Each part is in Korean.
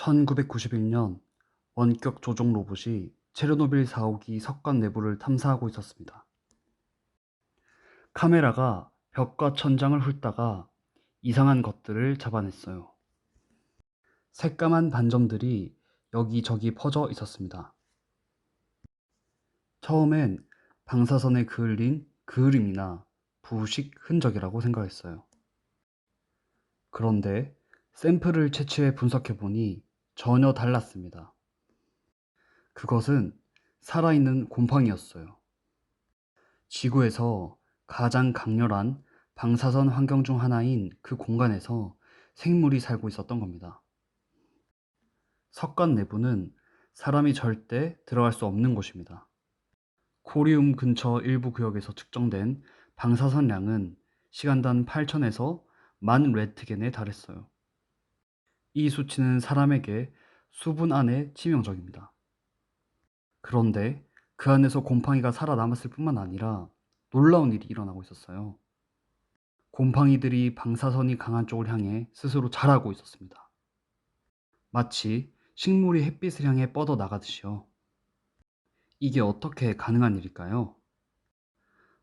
1991년 원격 조종 로봇이 체르노빌 4호기 석관 내부를 탐사하고 있었습니다. 카메라가 벽과 천장을 훑다가 이상한 것들을 잡아냈어요. 새까만 반점들이 여기저기 퍼져 있었습니다. 처음엔 방사선에 그을린 그을음이나 부식 흔적이라고 생각했어요. 그런데 샘플을 채취해 분석해보니 전혀 달랐습니다. 그것은 살아있는 곰팡이였어요. 지구에서 가장 강렬한 방사선 환경 중 하나인 그 공간에서 생물이 살고 있었던 겁니다. 석관 내부는 사람이 절대 들어갈 수 없는 곳입니다. 코리움 근처 일부 구역에서 측정된 방사선량은 시간당 8,000에서 10,000레트겐에 달했어요. 이 수치는 사람에게 수분 안에 치명적입니다. 그런데 그 안에서 곰팡이가 살아남았을 뿐만 아니라 놀라운 일이 일어나고 있었어요. 곰팡이들이 방사선이 강한 쪽을 향해 스스로 자라고 있었습니다. 마치 식물이 햇빛을 향해 뻗어 나가듯이요. 이게 어떻게 가능한 일일까요?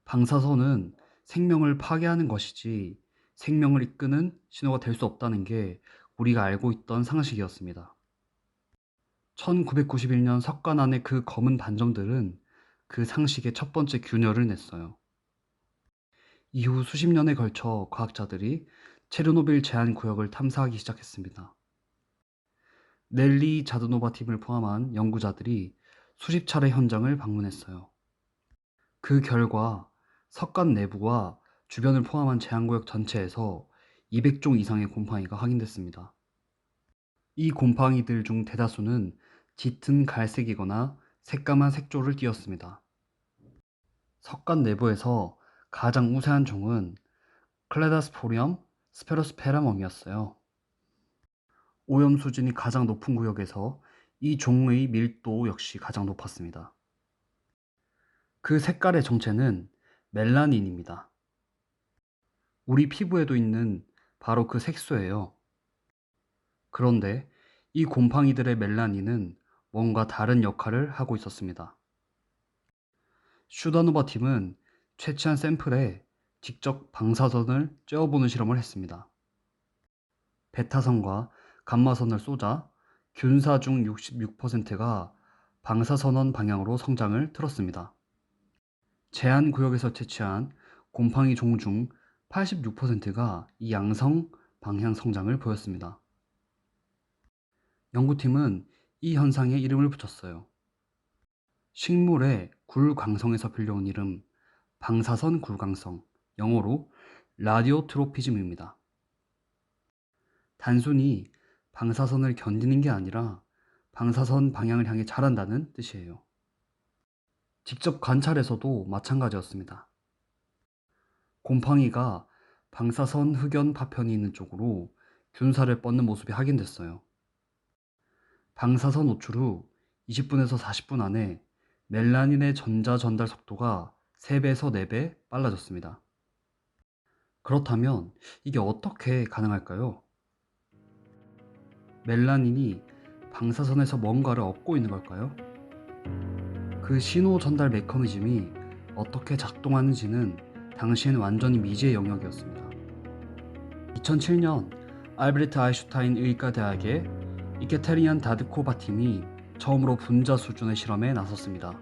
방사선은 생명을 파괴하는 것이지 생명을 이끄는 신호가 될 수 없다는 게 우리가 알고 있던 상식이었습니다. 1991년 석관 안의 그 검은 반점들은 그 상식의 첫 번째 균열을 냈어요. 이후 수십 년에 걸쳐 과학자들이 체르노빌 제한 구역을 탐사하기 시작했습니다. 넬리 자드노바 팀을 포함한 연구자들이 수십 차례 현장을 방문했어요. 그 결과 석관 내부와 주변을 포함한 제한구역 전체에서 200종 이상의 곰팡이가 확인됐습니다. 이 곰팡이들 중 대다수는 짙은 갈색이거나 새까만 색조를 띠었습니다. 석관 내부에서 가장 우세한 종은 클레다스포리엄 스페로스페라멈이었어요. 오염 수준이 가장 높은 구역에서 이 종의 밀도 역시 가장 높았습니다. 그 색깔의 정체는 멜라닌입니다. 우리 피부에도 있는 바로 그 색소예요. 그런데 이 곰팡이들의 멜라닌은 뭔가 다른 역할을 하고 있었습니다. 슈다노바 팀은 채취한 샘플에 직접 방사선을 쬐어보는 실험을 했습니다. 베타선과 감마선을 쏘자 균사 중 66%가 방사선원 방향으로 성장을 틀었습니다. 제한 구역에서 채취한 곰팡이 종 중 86%가 이 양성 방향 성장을 보였습니다. 연구팀은 이 현상에 이름을 붙였어요. 식물의 굴광성에서 빌려온 이름 방사선 굴광성, 영어로 라디오트로피즘입니다. 단순히 방사선을 견디는 게 아니라 방사선 방향을 향해 자란다는 뜻이에요. 직접 관찰에서도 마찬가지였습니다. 곰팡이가 방사선 흑연 파편이 있는 쪽으로 균사를 뻗는 모습이 확인됐어요. 방사선 노출 후 20분에서 40분 안에 멜라닌의 전자 전달 속도가 3배에서 4배 빨라졌습니다. 그렇다면 이게 어떻게 가능할까요? 멜라닌이 방사선에서 뭔가를 얻고 있는 걸까요? 그 신호 전달 메커니즘이 어떻게 작동하는지는 당시엔 완전히 미지의 영역이었습니다. 2007년 알베르트 아인슈타인 의과대학의 이케테리안 다드코바 팀이 처음으로 분자 수준의 실험에 나섰습니다.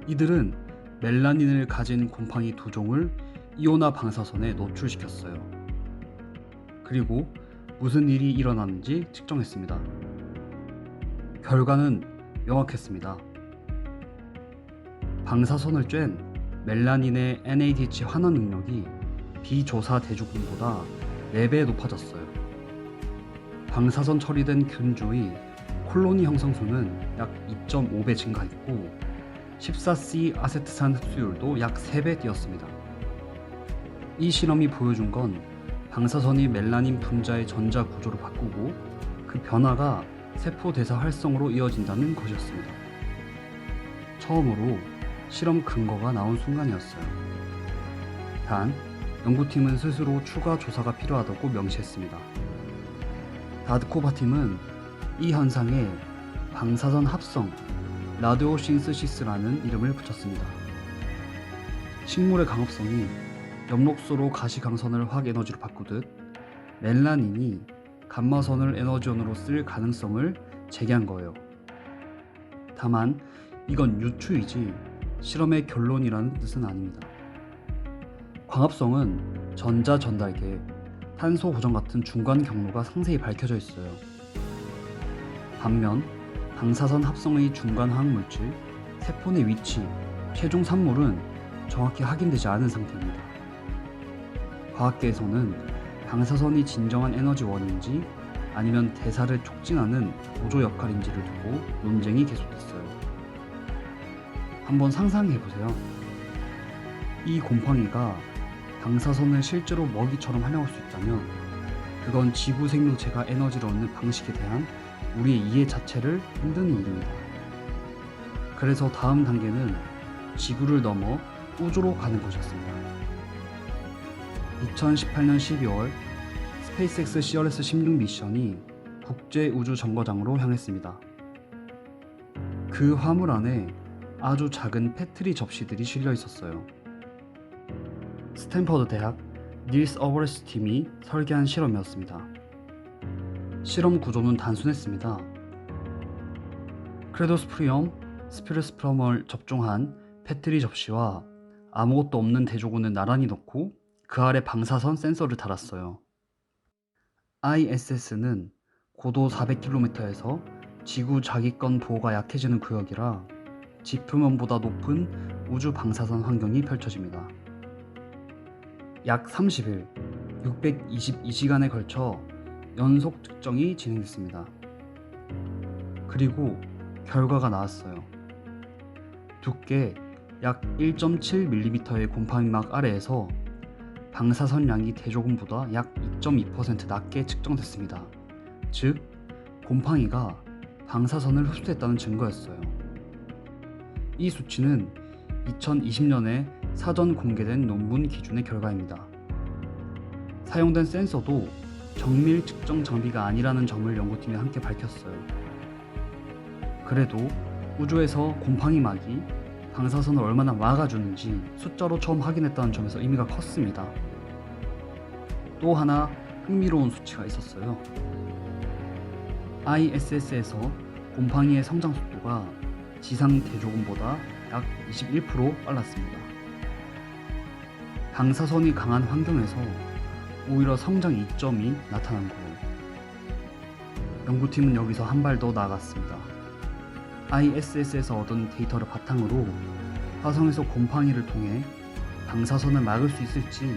이들은 멜라닌을 가진 곰팡이 2종을 이온화 방사선에 노출시켰어요. 그리고 무슨 일이 일어났는지 측정했습니다. 결과는 명확했습니다. 방사선을 쬐은 멜라닌의 NADH 환원 능력이 비조사 대조군보다 4배 높아졌어요. 방사선 처리된 균주의 콜로니 형성수는 약 2.5배 증가했고 14C 아세트산 흡수율도 약 3배 뛰었습니다. 이 실험이 보여준 건 방사선이 멜라닌 분자의 전자 구조를 바꾸고 그 변화가 세포 대사 활성으로 이어진다는 것이었습니다. 처음으로 실험 근거가 나온 순간이었어요. 단, 연구팀은 스스로 추가 조사가 필요하다고 명시했습니다. 다드코바 팀은 이 현상에 방사선 합성, 라디오신스시스라는 이름을 붙였습니다. 식물의 강합성이 엽록소로 가시광선을 화학에너지로 바꾸듯 멜라닌이 감마선을 에너지원으로 쓸 가능성을 제기한 거예요. 다만 이건 유추이지 실험의 결론이라는 뜻은 아닙니다. 광합성은 전자 전달계, 탄소 보정 같은 중간 경로가 상세히 밝혀져 있어요. 반면 방사선 합성의 중간 화학물질, 세포의 위치, 최종 산물은 정확히 확인되지 않은 상태입니다. 과학계에서는 방사선이 진정한 에너지원인지 아니면 대사를 촉진하는 보조 역할인지를 두고 논쟁이 계속됐어요. 한번 상상해보세요. 이 곰팡이가 방사선을 실제로 먹이처럼 활용할 수 있다면 그건 지구 생명체가 에너지를 얻는 방식에 대한 우리의 이해 자체를 흔드는 일입니다. 그래서 다음 단계는 지구를 넘어 우주로 가는 것이었습니다. 2018년 12월 스페이스X CRS-16 미션이 국제우주정거장으로 향했습니다. 그 화물 안에 아주 작은 페트리 접시들이 실려 있었어요. 스탠퍼드 대학 닐스 어버레스 팀이 설계한 실험이었습니다. 실험 구조는 단순했습니다. 크레도스프리엄 스피르스프럼을 접종한 페트리 접시와 아무것도 없는 대조군을 나란히 놓고 그 아래 방사선 센서를 달았어요. ISS는 고도 400km에서 지구 자기권 보호가 약해지는 구역이라 지표면보다 높은 우주 방사선 환경이 펼쳐집니다. 약 30일, 622시간에 걸쳐 연속 측정이 진행됐습니다. 그리고 결과가 나왔어요. 두께 약 1.7mm의 곰팡이막 아래에서 방사선량이 대조군보다 약 2.2% 낮게 측정됐습니다. 즉, 곰팡이가 방사선을 흡수했다는 증거였어요. 이 수치는 2020년에 사전 공개된 논문 기준의 결과입니다. 사용된 센서도 정밀 측정 장비가 아니라는 점을 연구팀이 함께 밝혔어요. 그래도 우주에서 곰팡이막이 방사선을 얼마나 막아주는지 숫자로 처음 확인했다는 점에서 의미가 컸습니다. 또 하나 흥미로운 수치가 있었어요. ISS에서 곰팡이의 성장 속도가 지상 대조군보다 약 21% 빨랐습니다. 방사선이 강한 환경에서 오히려 성장 이점이 나타난 거예요. 연구팀은 여기서 한 발 더 나아갔습니다. ISS에서 얻은 데이터를 바탕으로 화성에서 곰팡이를 통해 방사선을 막을 수 있을지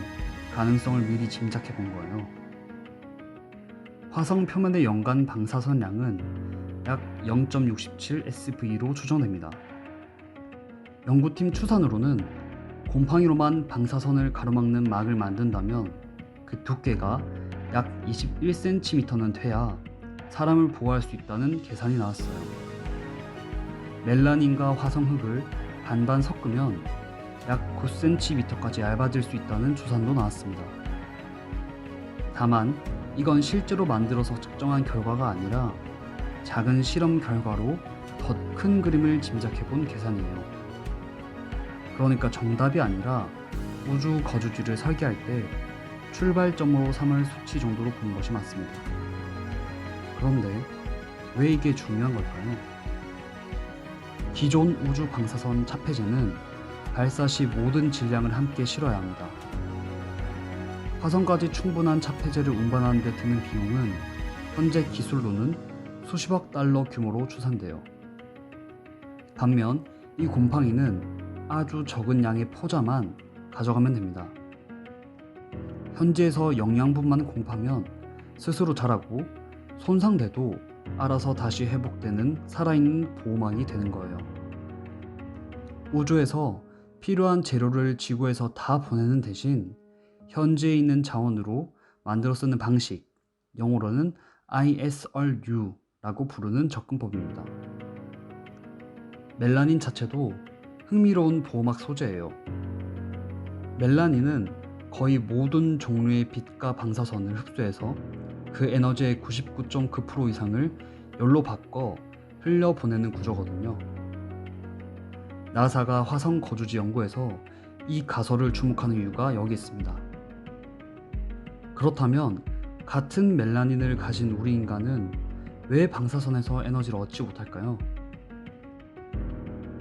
가능성을 미리 짐작해 본 거예요. 화성 표면의 연간 방사선 양은 약 0.67 SV로 추정됩니다. 연구팀 추산으로는 곰팡이로만 방사선을 가로막는 막을 만든다면 그 두께가 약 21cm는 돼야 사람을 보호할 수 있다는 계산이 나왔어요. 멜라닌과 화성흙을 반반 섞으면 약 9cm까지 얇아질 수 있다는 추산도 나왔습니다. 다만 이건 실제로 만들어서 측정한 결과가 아니라 작은 실험 결과로 더 큰 그림을 짐작해 본 계산이에요. 그러니까 정답이 아니라 우주 거주지를 설계할 때 출발점으로 삼을 수치 정도로 보는 것이 맞습니다. 그런데 왜 이게 중요한 걸까요? 기존 우주 방사선 차폐제는 발사 시 모든 질량을 함께 실어야 합니다. 화성까지 충분한 차폐제를 운반하는 데 드는 비용은 현재 기술로는 수십억 달러 규모로 추산돼요. 반면 이 곰팡이는 아주 적은 양의 포자만 가져가면 됩니다. 현지에서 영양분만 공급하면 스스로 자라고 손상돼도 알아서 다시 회복되는 살아있는 보호막이 되는 거예요. 우주에서 필요한 재료를 지구에서 다 보내는 대신 현지에 있는 자원으로 만들어 쓰는 방식, 영어로는 ISRU라고 부르는 접근법입니다. 멜라닌 자체도 흥미로운 보호막 소재예요. 멜라닌은 거의 모든 종류의 빛과 방사선을 흡수해서 그 에너지의 99.9% 이상을 열로 바꿔 흘려보내는 구조거든요. 나사가 화성 거주지 연구에서 이 가설을 주목하는 이유가 여기 있습니다. 그렇다면 같은 멜라닌을 가진 우리 인간은 왜 방사선에서 에너지를 얻지 못할까요?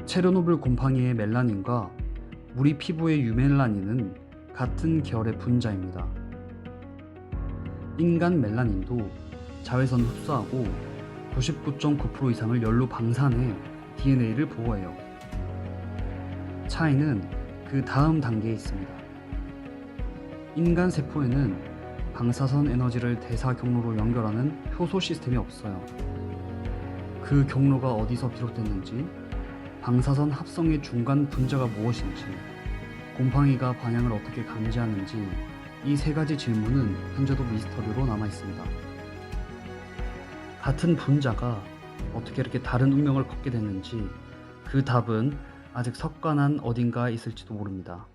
체르노빌 곰팡이의 멜라닌과 우리 피부의 유멜라닌은 같은 계열의 분자입니다. 인간 멜라닌도 자외선을 흡수하고 99.9% 이상을 열로 방사해 DNA를 보호해요. 차이는 그 다음 단계에 있습니다. 인간 세포에는 방사선 에너지를 대사 경로로 연결하는 효소 시스템이 없어요. 그 경로가 어디서 비롯됐는지, 방사선 합성의 중간 분자가 무엇인지, 곰팡이가 방향을 어떻게 감지하는지, 이 세 가지 질문은 현재도 미스터리로 남아 있습니다. 같은 분자가 어떻게 이렇게 다른 운명을 걷게 됐는지 그 답은 아직 석관한 어딘가에 있을지도 모릅니다.